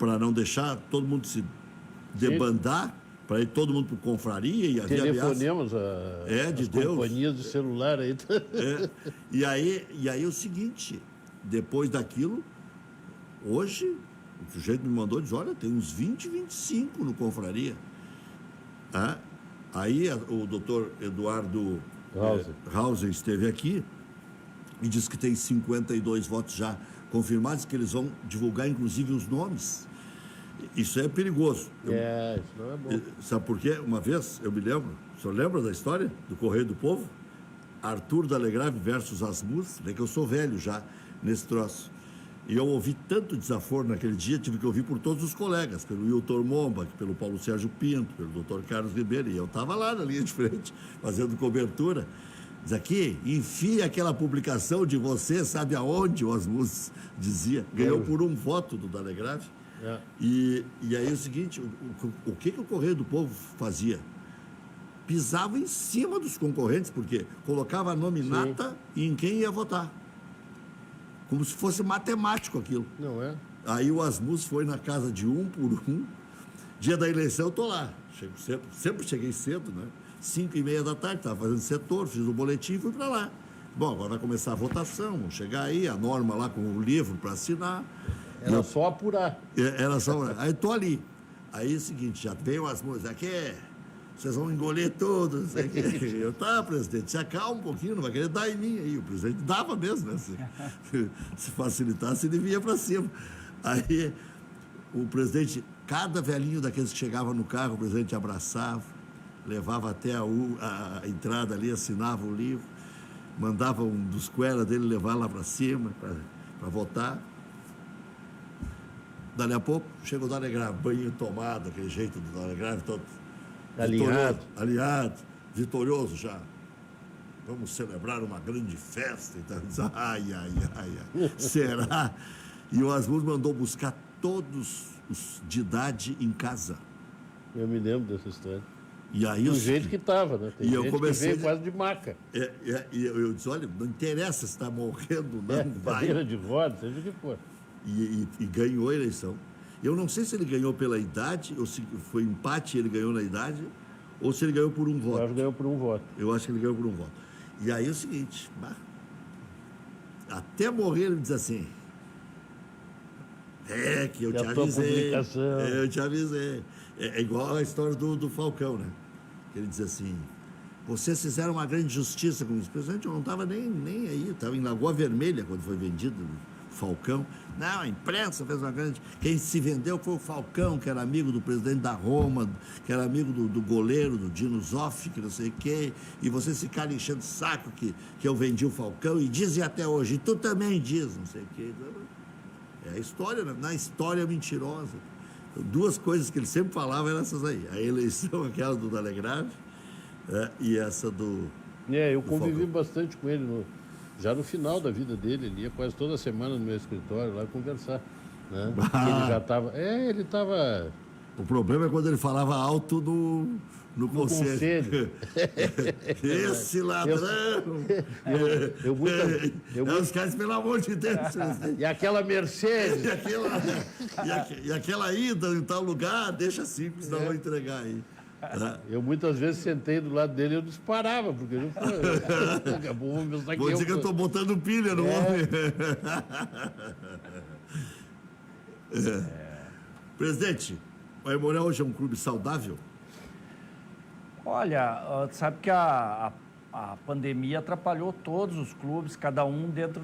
para não deixar todo mundo se debandar, para ir todo mundo para confraria e havia telefonemos as companhias de celular aí. E aí o seguinte, depois daquilo, hoje, o sujeito me mandou e diz, olha, tem uns 20, 25 no confraria. Aí o doutor Eduardo Hauser esteve aqui e disse que tem 52 votos já confirmados, que eles vão divulgar, inclusive, os nomes. Isso é perigoso. Isso não é bom. Sabe por quê? Uma vez, eu me lembro, o senhor lembra da história do Correio do Povo? Arthur D'Alegrave versus Asmus, que eu sou velho já nesse troço. E eu ouvi tanto desaforo naquele dia, tive que ouvir por todos os colegas, pelo Wilton Momba, pelo Paulo Sérgio Pinto, pelo doutor Carlos Ribeiro, e eu estava lá na linha de frente, fazendo cobertura. Diz aqui, enfia aquela publicação de você, sabe aonde, o Asmus dizia, ganhou por um voto do D'Alegrave. E aí é o seguinte, o que o Correio do Povo fazia? Pisava em cima dos concorrentes, porque colocava a nominata e em quem ia votar. Como se fosse matemático aquilo. Não é? Aí o Asmus foi na casa de um por um. Dia da eleição eu tô lá. Chego sempre cheguei cedo, né? 5h30 da tarde, estava fazendo setor, fiz o boletim e fui para lá. Bom, agora vai começar a votação, vamos chegar aí, a Norma lá com o livro para assinar. Era só apurar. Era só apurar. Aí tô ali. Aí é o seguinte, já veio as músicas, aqui vocês vão engolir tudo, não sei o quê. Eu, tá, presidente, se acalma um pouquinho, não vai querer dar em mim aí. O presidente dava mesmo, né? Se facilitasse, ele vinha para cima. Aí o presidente, cada velhinho daqueles que chegava no carro, o presidente abraçava, levava até a entrada ali, assinava o livro, mandava um dos coelhos dele levar lá para cima para votar. Dali a pouco, chega o D'Alegrave, banho tomado, aquele jeito do D'Alegrave, todo alinhado, vitorioso já. Vamos celebrar uma grande festa. Então, ai, será? E o Asmus mandou buscar todos os de idade em casa. Eu me lembro dessa história. E aí, do jeito que estava, né? Tem gente que veio quase de maca. E eu disse, olha, não interessa se está morrendo, não vai. Cadeira de roda, seja o que for. E ganhou a eleição. Eu não sei se ele ganhou pela idade, ou se foi empate e ele ganhou na idade, ou se ele ganhou por um voto. Eu acho que ganhou por um voto. Eu acho que ele ganhou por um voto. E aí é o seguinte, até morrer ele diz assim, que eu te avisei. Eu te avisei. É igual a história do Falcão, né? Que ele diz assim, vocês fizeram uma grande justiça com isso. Presidente, eu não estava nem aí, estava em Lagoa Vermelha quando foi vendido o Falcão. Não, a imprensa fez uma grande... Quem se vendeu foi o Falcão, que era amigo do presidente da Roma, que era amigo do goleiro, do Dino Zoff, que não sei o quê. E vocês ficaram enchendo o saco que eu vendi o Falcão, e dizem até hoje, e tu também diz, não sei o quê. É a história, né? Na história mentirosa. Duas coisas que ele sempre falava eram essas aí. A eleição, aquela do Dalegrave, e essa do... Eu convivi bastante com ele, já no final da vida dele, ele ia quase toda semana no meu escritório lá conversar. Né? Ele já estava... ele estava... O problema é quando ele falava alto no conselho. Esse ladrão! Os caras, pelo amor de Deus! E aquela Mercedes! E aquela ida em tal lugar, deixa assim, porque senão vão entregar aí. Eu muitas vezes sentei do lado dele e eu disparava, porque não foi. Acabou, vou dizer que eu estou botando pilha no homem. Presidente, o Aimoré hoje é um clube saudável? Olha, sabe que a pandemia atrapalhou todos os clubes, cada um dentro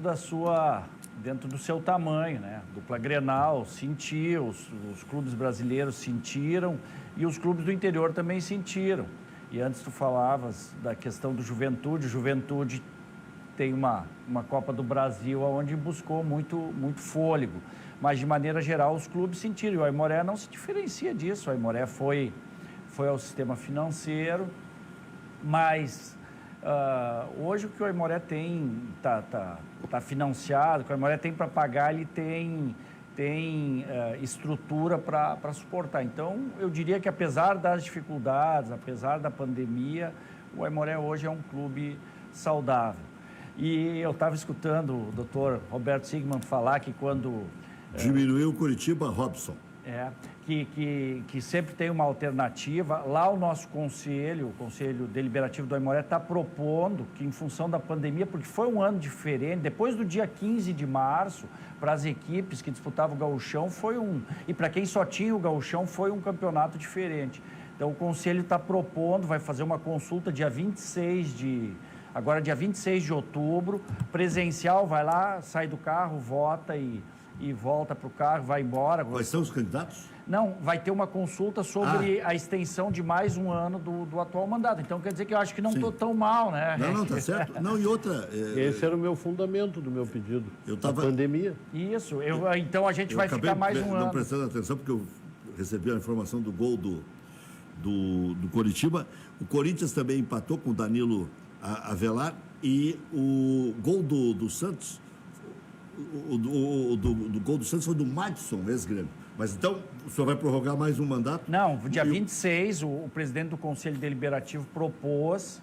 do seu tamanho, né? Dupla Grenal sentiu, os clubes brasileiros sentiram e os clubes do interior também sentiram. E antes tu falavas da questão do Juventude, o Juventude tem uma Copa do Brasil onde buscou muito fôlego, mas de maneira geral os clubes sentiram. E o Aimoré não se diferencia disso, o Aimoré foi ao sistema financeiro, mas hoje o que o Aimoré tem tá financiado, o que o Aimoré tem para pagar, ele tem estrutura para suportar. Então, eu diria que apesar das dificuldades, apesar da pandemia, o Aimoré hoje é um clube saudável. E eu estava escutando o doutor Roberto Sigman falar que quando... Diminuiu o Curitiba, Robson. Que sempre tem uma alternativa. Lá o nosso conselho, o Conselho Deliberativo do Aimoré, está propondo que, em função da pandemia, porque foi um ano diferente, depois do dia 15 de março, para as equipes que disputavam o Gauchão, e para quem só tinha o Gauchão, foi um campeonato diferente. Então, o Conselho está propondo, vai fazer uma consulta dia 26 de outubro, presencial, vai lá, sai do carro, vota e volta para o carro, vai embora. Quais são os candidatos? Não, vai ter uma consulta sobre a extensão de mais um ano do atual mandato. Então, quer dizer que eu acho que não estou tão mal, né? Não, tá certo. Não, e outra... Esse era o meu fundamento do meu pedido, a pandemia. Isso, então a gente vai ficar mais um ano. Não prestando atenção, porque eu recebi a informação do gol do Coritiba. O Corinthians também empatou com o Danilo Avelar e o gol do Santos... do gol do Santos foi do Madison, ex-Grêmio. Mas então, o senhor vai prorrogar mais um mandato? Não, dia 26, o presidente do Conselho Deliberativo propôs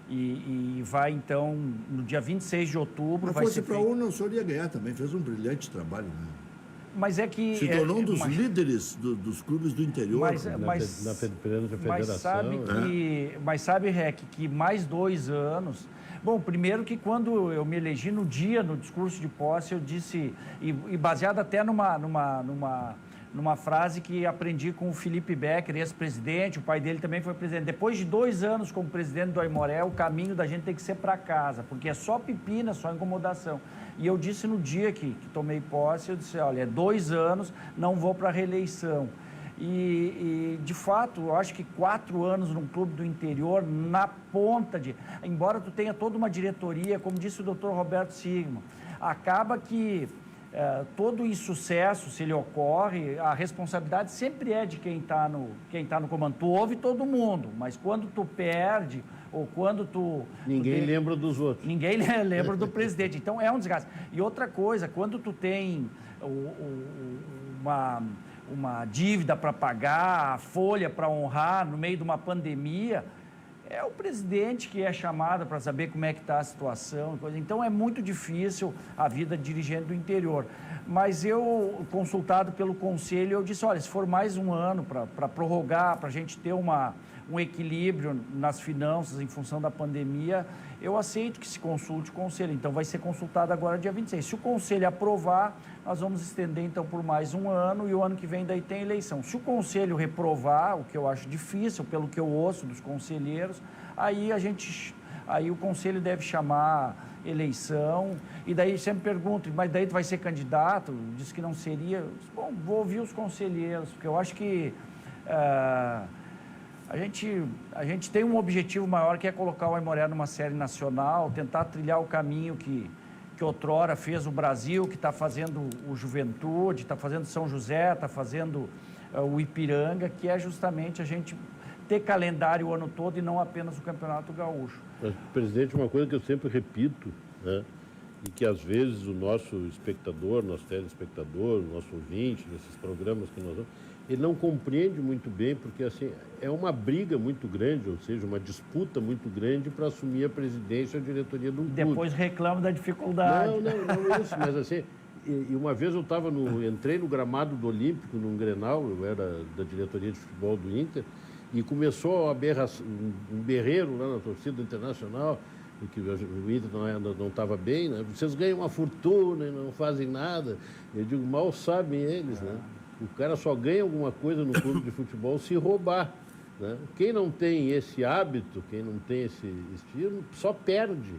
e vai então, no dia 26 de outubro... Se fosse para a urna, o senhor ia ganhar também, fez um brilhante trabalho, né? Mas é que... Se tornou um dos líderes dos clubes do interior. Na federação. Mas sabe, Rec, que mais 2 anos... Bom, primeiro que quando eu me elegi no discurso de posse, eu disse, e baseado até numa frase que aprendi com o Felipe Becker, ex-presidente, o pai dele também foi presidente. Depois de 2 anos como presidente do Aimoré, o caminho da gente tem que ser para casa, porque é só pepina, só incomodação. E eu disse no dia que tomei posse, eu disse, olha, 2 anos, não vou para a reeleição. E, de fato, eu acho que 4 anos num clube do interior, na ponta embora tu tenha toda uma diretoria, como disse o doutor Roberto Sigman, acaba que todo insucesso, se ele ocorre, a responsabilidade sempre é de quem tá no comando. Tu ouve todo mundo, mas quando tu perde, ou quando Ninguém lembra dos outros. Ninguém lembra do presidente. Então, é um desgaste. E outra coisa, quando tu tem uma dívida para pagar, a folha para honrar no meio de uma pandemia, é o presidente que é chamado para saber como é que está a situação. Então, é muito difícil a vida de dirigente do interior. Mas eu, consultado pelo conselho, eu disse, olha, se for mais um ano para prorrogar, para a gente ter um equilíbrio nas finanças em função da pandemia, eu aceito que se consulte o conselho. Então, vai ser consultado agora dia 26. Se o conselho aprovar, nós vamos estender, então, por mais um ano e o ano que vem daí tem eleição. Se o conselho reprovar, o que eu acho difícil, pelo que eu ouço dos conselheiros, aí o conselho deve chamar eleição, e daí sempre pergunto, mas daí tu vai ser candidato? Diz que não seria. Eu disse, bom, vou ouvir os conselheiros, porque eu acho que a gente tem um objetivo maior, que é colocar o Aimoré numa série nacional, tentar trilhar o caminho que que outrora fez o Brasil, que está fazendo o Juventude, está fazendo São José, está fazendo o Ipiranga, que é justamente a gente ter calendário o ano todo e não apenas o Campeonato Gaúcho. Mas, presidente, uma coisa que eu sempre repito, né, e que às vezes o nosso espectador, nosso telespectador, nosso ouvinte, nesses programas que nós vamos, ele não compreende muito bem, porque assim, é uma briga muito grande, ou seja, uma disputa muito grande para assumir a presidência e a diretoria do clube. Depois reclama da dificuldade. Não é isso, mas assim, e uma vez eu entrei no gramado do Olímpico, num Grenal, eu era da diretoria de futebol do Inter, e começou um berreiro lá na torcida internacional, que o Inter não estava bem, né? Vocês ganham uma fortuna e não fazem nada. Eu digo, mal sabem eles, né? O cara só ganha alguma coisa no clube de futebol se roubar, né? Quem não tem esse hábito, quem não tem esse estilo, só perde.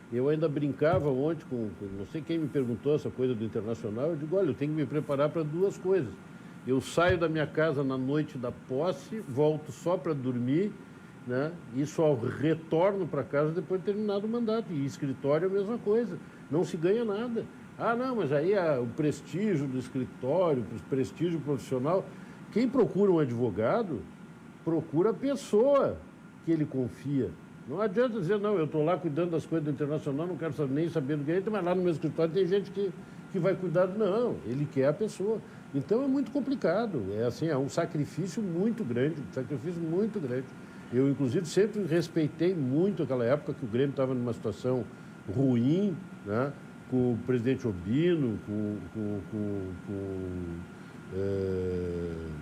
Eu ainda brincava ontem com não sei quem me perguntou essa coisa do Internacional, eu digo, olha, eu tenho que me preparar para duas coisas. Eu saio da minha casa na noite da posse, volto só para dormir, né? E só retorno para casa depois de terminado o mandato. E escritório é a mesma coisa, não se ganha nada. Ah, não, mas aí o prestígio do escritório, o prestígio profissional. Quem procura um advogado, procura a pessoa que ele confia. Não adianta dizer, não, eu estou lá cuidando das coisas do Internacional, não quero nem saber do direito, mas lá no meu escritório tem gente que vai cuidar. Não, ele quer a pessoa. Então é muito complicado. É assim, é um sacrifício muito grande, Eu, inclusive, sempre respeitei muito aquela época que o Grêmio estava numa situação ruim, né? Com o presidente Obino,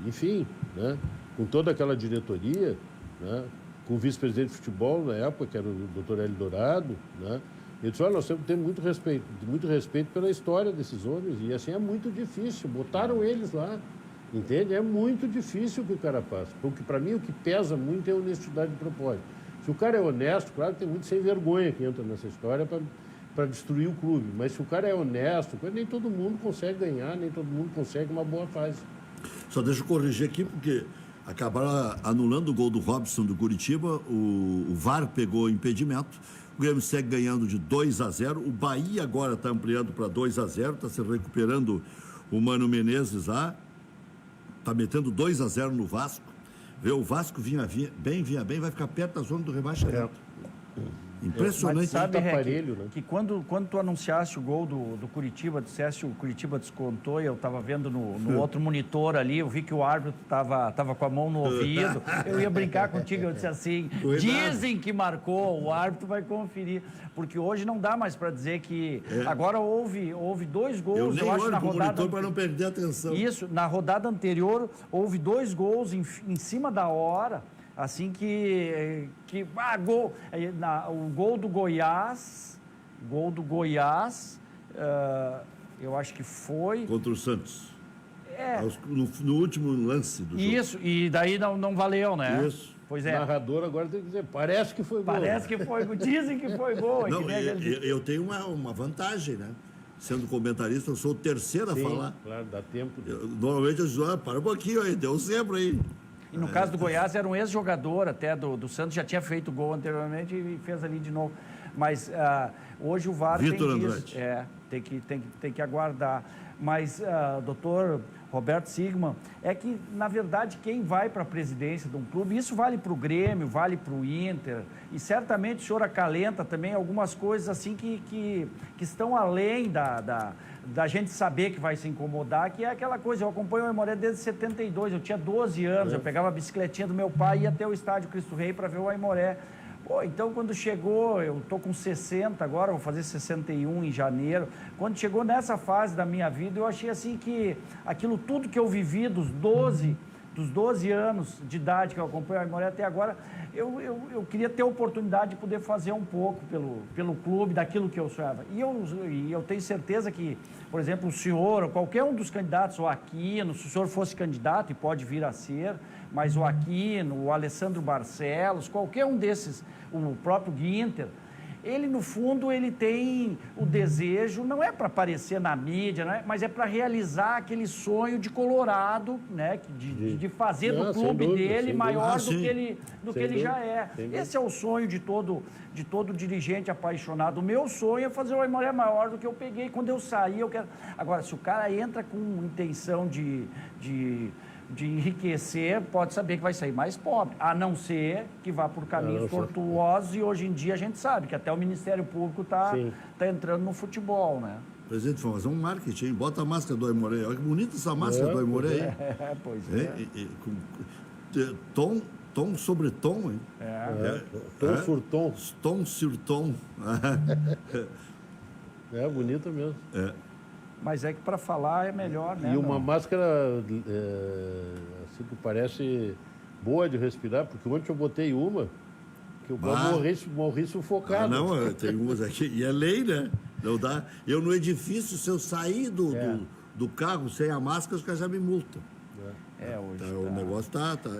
enfim, né? Com toda aquela diretoria, né? Com o vice-presidente de futebol na época, que era o doutor Hélio Dourado, né? Eu disse, olha, nós temos que ter muito respeito pela história desses homens, e assim é muito difícil, botaram eles lá, entende? É muito difícil o que o cara passa, porque para mim o que pesa muito é a honestidade de propósito. Se o cara é honesto, claro que tem muito sem vergonha que entra nessa história para destruir o clube, mas se o cara é honesto, nem todo mundo consegue ganhar, nem todo mundo consegue uma boa fase. Só deixa eu corrigir aqui, porque acabaram anulando o gol do Robson do Curitiba, o VAR pegou impedimento, o Grêmio segue ganhando de 2-0, o Bahia agora está ampliando para 2-0, está se recuperando o Mano Menezes lá, está metendo 2-0 no Vasco, vê, o Vasco vinha bem, vai ficar perto da zona do rebaixamento. Impressionante. Mas sabe, aparelho, né? Que quando tu anunciasse o gol do Curitiba, dissesse o Curitiba descontou, e eu estava vendo no outro monitor ali, eu vi que o árbitro estava com a mão no ouvido, eu ia brincar contigo, eu disse assim, dizem que marcou, o árbitro vai conferir, porque hoje não dá mais para dizer que... Agora houve 2 gols, eu acho, na rodada... para não perder a atenção. Isso, na rodada anterior, houve 2 gols em cima da hora, assim gol, o gol do Goiás, eu acho que foi... Contra o Santos. No último lance do jogo. Isso, e daí não valeu, né? Isso. Pois é. O narrador agora tem que dizer, parece que foi gol. Parece que foi gol, dizem que foi gol. Não, eu tenho uma vantagem, né? Sendo comentarista, eu sou o terceiro a falar. Claro, dá tempo. Normalmente eu digo, para um pouquinho aí, deu sempre aí. E no caso do Goiás, era um ex-jogador até do Santos, já tinha feito gol anteriormente e fez ali de novo. Mas hoje o VAR tem que aguardar. Mas, doutor Roberto Sigman, é que, na verdade, quem vai para a presidência de um clube, isso vale para o Grêmio, vale para o Inter, e certamente o senhor acalenta também algumas coisas assim que estão além da gente saber que vai se incomodar, que é aquela coisa, eu acompanho o Aimoré desde 72, eu tinha 12 anos, eu pegava a bicicletinha do meu pai e ia até o estádio Cristo Rei para ver o Aimoré. Pô, então, quando chegou, eu estou com 60 agora, vou fazer 61 em janeiro. Quando chegou nessa fase da minha vida, eu achei assim que aquilo tudo que eu vivi dos 12 anos de idade que eu acompanho a Aimoré até agora, eu queria ter a oportunidade de poder fazer um pouco pelo clube, daquilo que eu sonhava. E eu tenho certeza que, por exemplo, o senhor, ou qualquer um dos candidatos, o Aquino, se o senhor fosse candidato, e pode vir a ser, mas o Aquino, o Alessandro Barcelos, qualquer um desses, o próprio Ginter, ele no fundo, ele tem o desejo, não é para aparecer na mídia, não é, mas é para realizar aquele sonho de Colorado, né, de fazer do clube dele maior do que ele já é. Esse é o sonho de todo dirigente apaixonado. O meu sonho é fazer o Aimoré maior do que eu peguei. Quando eu sair, eu quero... Agora, se o cara entra com intenção de enriquecer, pode saber que vai sair mais pobre, a não ser que vá por caminhos tortuosos, e hoje em dia a gente sabe que até o Ministério Público está entrando no futebol, né? Presidente, vamos fazer um marketing, hein? Bota a máscara do Aimoré. Olha que bonita essa máscara do Aimoré. Pois é. Com tom sobre tom, hein? Tom sur tom. Tom sur tom. É bonita mesmo. Mas é que para falar é melhor, né? E uma máscara assim que parece boa de respirar, porque ontem eu botei uma que eu morri sufocado. Não, tem umas aqui. E é lei, né? Não dá. Eu no edifício, se eu sair do carro sem a máscara, os caras já me multam. Hoje O negócio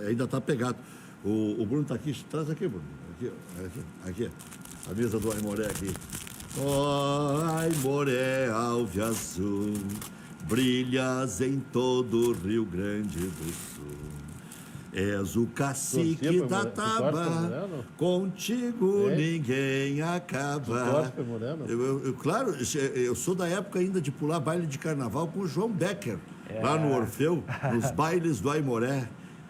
ainda está pegado. O Bruno está aqui. Traz aqui, Bruno. Aqui. A mesa do Aimoré aqui. Aimoré, alve azul, brilhas em todo o Rio Grande do Sul. És o cacique da Taba, contigo ninguém acaba. Claro, eu sou da época ainda de pular baile de carnaval com o João Becker, lá no Orfeu, nos bailes do Aimoré.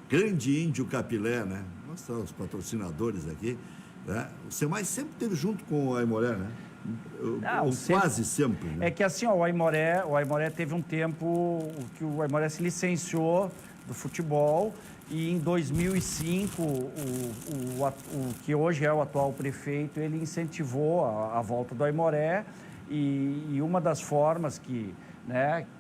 Grande índio capilé, né? Mostrar os patrocinadores aqui. Né? O Semai sempre esteve junto com o Aimoré, né? Quase sempre. Né? É que assim, ó, o Aimoré teve um tempo que o Aimoré se licenciou do futebol, e em 2005 o que hoje é o atual prefeito, ele incentivou a volta do Aimoré, e uma das formas que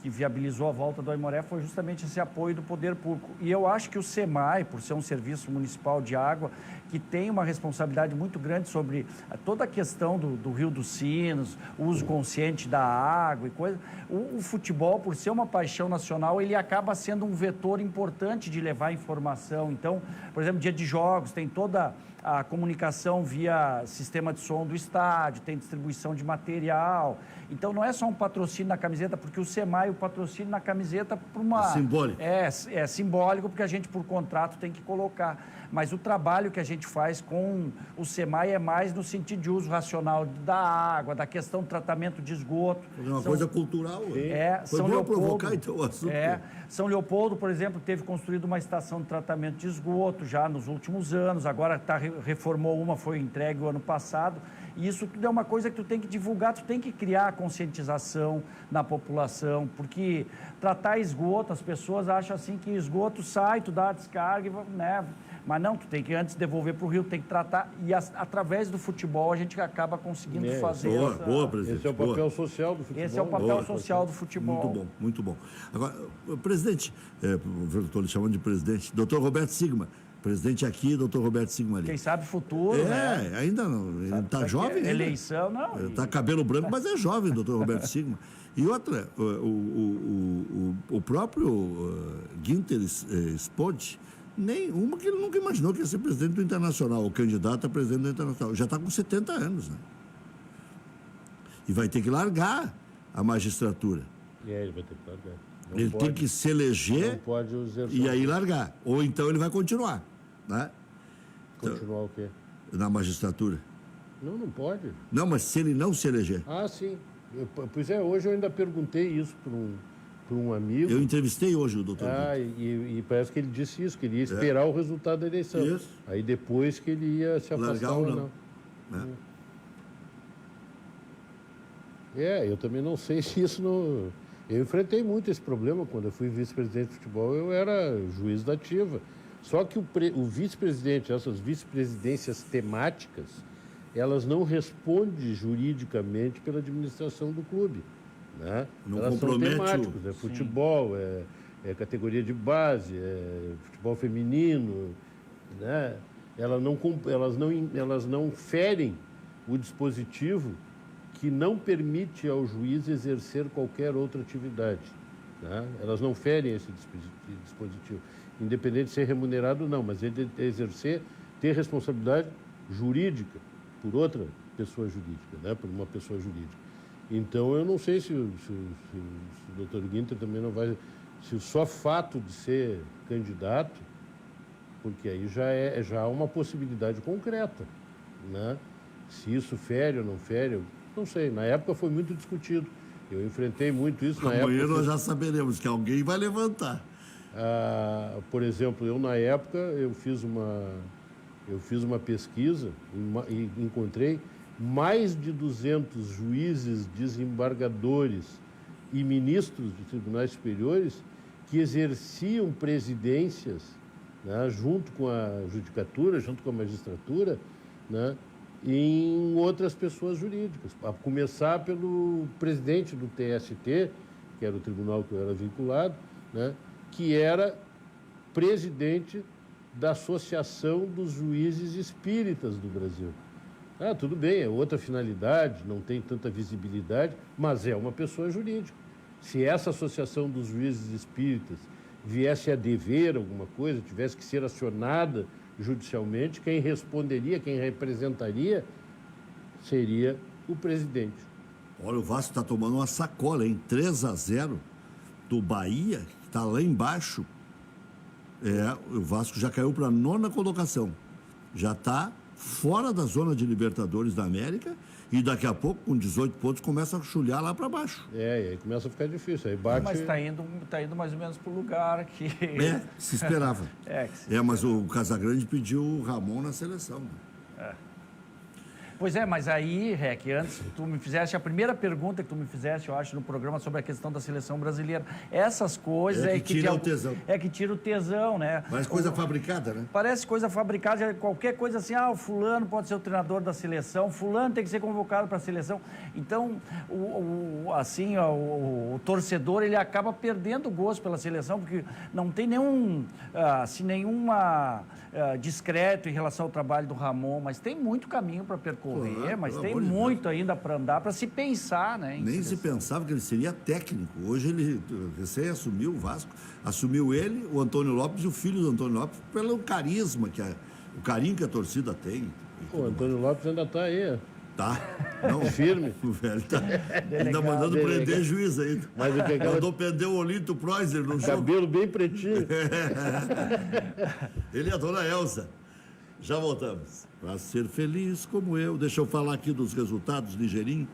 viabilizou a volta do Aimoré foi justamente esse apoio do poder público. E eu acho que o SEMAI, por ser um serviço municipal de água, que tem uma responsabilidade muito grande sobre toda a questão do Rio dos Sinos, o uso consciente da água e coisa. O futebol, por ser uma paixão nacional, ele acaba sendo um vetor importante de levar informação. Então, por exemplo, dia de jogos, tem toda a comunicação via sistema de som do estádio, tem distribuição de material. Então, não é só um patrocínio na camiseta, porque o SEMAI, o patrocínio na camiseta, por uma... É simbólico. É simbólico, porque a gente, por contrato, tem que colocar. Mas o trabalho que a gente faz com o SEMAI é mais no sentido de uso racional da água, da questão do tratamento de esgoto. É uma coisa cultural. Foi São bom Leopoldo, provocar, então, o assunto. São Leopoldo, por exemplo, teve construído uma estação de tratamento de esgoto já nos últimos anos, agora reformou uma, foi entregue o ano passado. E isso tudo é uma coisa que tu tem que divulgar, tu tem que criar a conscientização na população, porque tratar esgoto, as pessoas acham assim que esgoto sai, tu dá a descarga, né? Mas não, tu tem que antes devolver para o rio, tem que tratar, e através do futebol a gente acaba conseguindo fazer boa, presidente. Esse é o papel social do futebol. Esse é o papel social do futebol. Muito bom. Agora, presidente, estou lhe chamando de presidente, doutor Roberto Sigma. Presidente aqui, doutor Roberto Sigma ali. Quem sabe futuro, né? Ainda não. Está jovem ainda. Eleição, não. Está cabelo branco, mas é jovem, doutor Roberto Sigma. E outra, o próprio Ginter Spode, nenhuma que ele nunca imaginou que ia ser presidente do Internacional, o candidato a presidente do Internacional. Já está com 70 anos, né? E vai ter que largar a magistratura. Ele vai ter que largar. Ele tem que se eleger e aí largar. Ou então ele vai continuar. Né? Continuar o quê? Na magistratura. Não pode. Não, mas se ele não se eleger. Ah, sim. Pois é, hoje eu ainda perguntei isso para um amigo. Eu entrevistei hoje o doutor. E parece que ele disse isso, que ele ia esperar o resultado da eleição. Isso. Aí depois que ele ia se afastar largar ou não. Eu também não sei se isso não... Eu enfrentei muito esse problema quando eu fui vice-presidente de futebol, eu era juiz da ativa. Só que o vice-presidente, essas vice-presidências temáticas, elas não respondem juridicamente pela administração do clube. Né? Elas são temáticas, é futebol, é categoria de base, é futebol feminino. Né? Elas não ferem o dispositivo que não permite ao juiz exercer qualquer outra atividade. Né? Elas não ferem esse dispositivo, independente de ser remunerado ou não, mas ele exercer, ter responsabilidade jurídica por outra pessoa jurídica, né? Por uma pessoa jurídica. Então, eu não sei se o Dr. Guinter também não vai... Se o só fato de ser candidato, porque aí já há uma possibilidade concreta, né? Se isso fere ou não fere, eu não sei. Na época foi muito discutido. Eu enfrentei muito isso na época. Amanhã nós já saberemos que alguém vai levantar. Por exemplo, eu na época eu fiz uma pesquisa e encontrei mais de 200 juízes, desembargadores e ministros de tribunais superiores que exerciam presidências, né, junto com a judicatura, junto com a magistratura, né, em outras pessoas jurídicas, a começar pelo presidente do TST, que era o tribunal que eu era vinculado, né, que era presidente da Associação dos Juízes Espíritas do Brasil. Tudo bem, é outra finalidade, não tem tanta visibilidade, mas é uma pessoa jurídica. Se essa Associação dos Juízes Espíritas viesse a dever alguma coisa, tivesse que ser acionada judicialmente, quem responderia, quem representaria, seria o presidente. Olha, o Vasco está tomando uma sacola, hein? 3-0 do Bahia, que está lá embaixo. O Vasco já caiu para a 9ª colocação. Já está fora da zona de Libertadores da América e daqui a pouco, com 18 pontos, começa a chulhar lá para baixo. E aí começa a ficar difícil. Aí bate... Mas está indo mais ou menos para o lugar que... Se esperava. Mas o Casagrande pediu o Ramon na seleção. Pois é, mas aí, Rec, antes tu me fizeste, a primeira pergunta que tu me fizeste, eu acho, no programa sobre a questão da seleção brasileira, essas coisas... que tira o tesão. Que tira o tesão, né? Parece coisa fabricada, né? Parece coisa fabricada, qualquer coisa assim, o fulano pode ser o treinador da seleção, fulano tem que ser convocado para a seleção. Então, o torcedor, ele acaba perdendo o gosto pela seleção, porque não tem nenhuma discreto em relação ao trabalho do Ramon, mas tem muito caminho para percorrer. Mas tem muito ainda para andar, para se pensar, né? Nem se pensava que ele seria técnico. Hoje ele recém assumiu o Vasco, assumiu ele, o Antônio Lopes e o filho do Antônio Lopes, pelo carisma, o carinho que a torcida tem. O Antônio Lopes ainda está aí. Tá. Não, firme. O velho tá ainda mandando prender juiz ainda. Mas o que mandou prender o Olinto Preuser no jogo. Cabelo bem pretinho. Ele e a dona Elza. Já voltamos. Para ser feliz como eu. Deixa eu falar aqui dos resultados ligeirinho,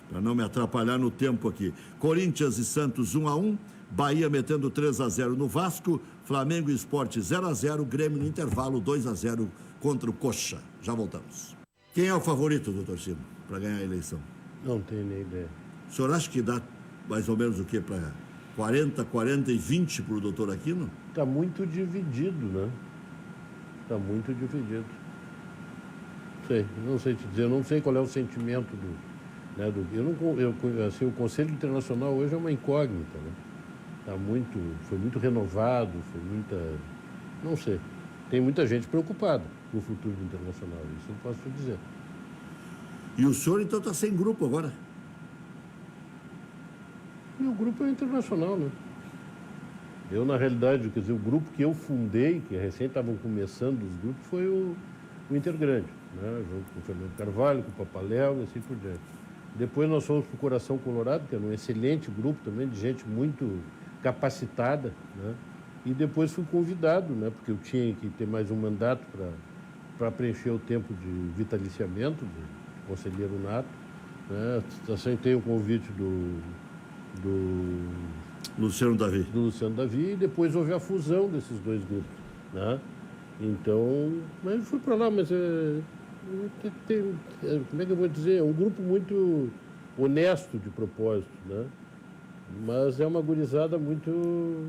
para não me atrapalhar no tempo aqui. Corinthians e Santos 1-1. Bahia metendo 3-0 no Vasco. Flamengo e Sport 0-0. Grêmio no intervalo 2-0 contra o Coxa. Já voltamos. Quem é o favorito, doutor Ciro, para ganhar a eleição? Não tenho nem ideia. O senhor acha que dá mais ou menos o quê? Para 40, 40 e 20 para o doutor Aquino? Está muito dividido, né? Está muito dividido. Não sei te dizer, eu não sei qual é o sentimento o Conselho Internacional hoje é uma incógnita, né? Foi muito renovado, não sei. Tem muita gente preocupada com o futuro do Internacional, isso eu posso te dizer. E o senhor então está sem grupo agora? Meu grupo é internacional, né? Eu, na realidade, quer dizer, o grupo que eu fundei, que recém estavam começando os grupos, foi o Intergrande, né? Junto com o Fernando Carvalho, com o Papaléu e assim por diante. Depois nós fomos para o Coração Colorado, que era um excelente grupo também, de gente muito capacitada, né? E depois fui convidado, né? Porque eu tinha que ter mais um mandato para preencher o tempo de vitaliciamento de conselheiro nato, né? Aceitei o convite do Luciano Davi. Do Luciano Davi, e depois houve a fusão desses dois grupos, né? Então, mas eu fui para lá, mas como é que eu vou dizer? É um grupo muito honesto de propósito, né? Mas é uma gurizada muito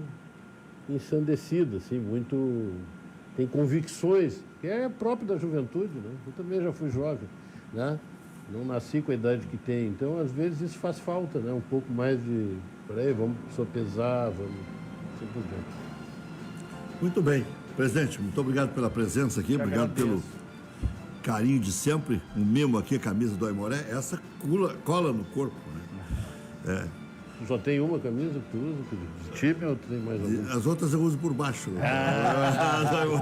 ensandecida, assim, tem convicções, que é próprio da juventude, né? Eu também já fui jovem, né? Não nasci com a idade que tem, então às vezes isso faz falta, né? Um pouco mais de, peraí, vamos sopesar, vamos, assim por diante. Muito bem. Presidente, muito obrigado pela presença aqui, obrigado pelo carinho de sempre, um mimo aqui, a camisa do Aimoré, essa cola no corpo, né? Tu só tem uma camisa que tu usa, de time, ou tu tem mais alguma? As outras eu uso por baixo.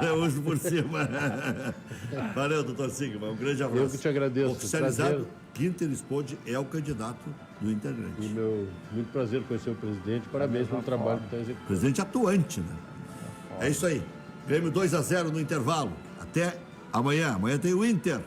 Eu uso por cima. Valeu, doutor Sigma. Um grande abraço. Eu que te agradeço. Oficializado, Prazer. Ginter Spode é o candidato do Internet. E muito prazer conhecer o presidente. Parabéns pelo trabalho que está executando. Presidente atuante, né? É isso aí. Grêmio 2-0 no intervalo. Até amanhã. Amanhã tem o Inter.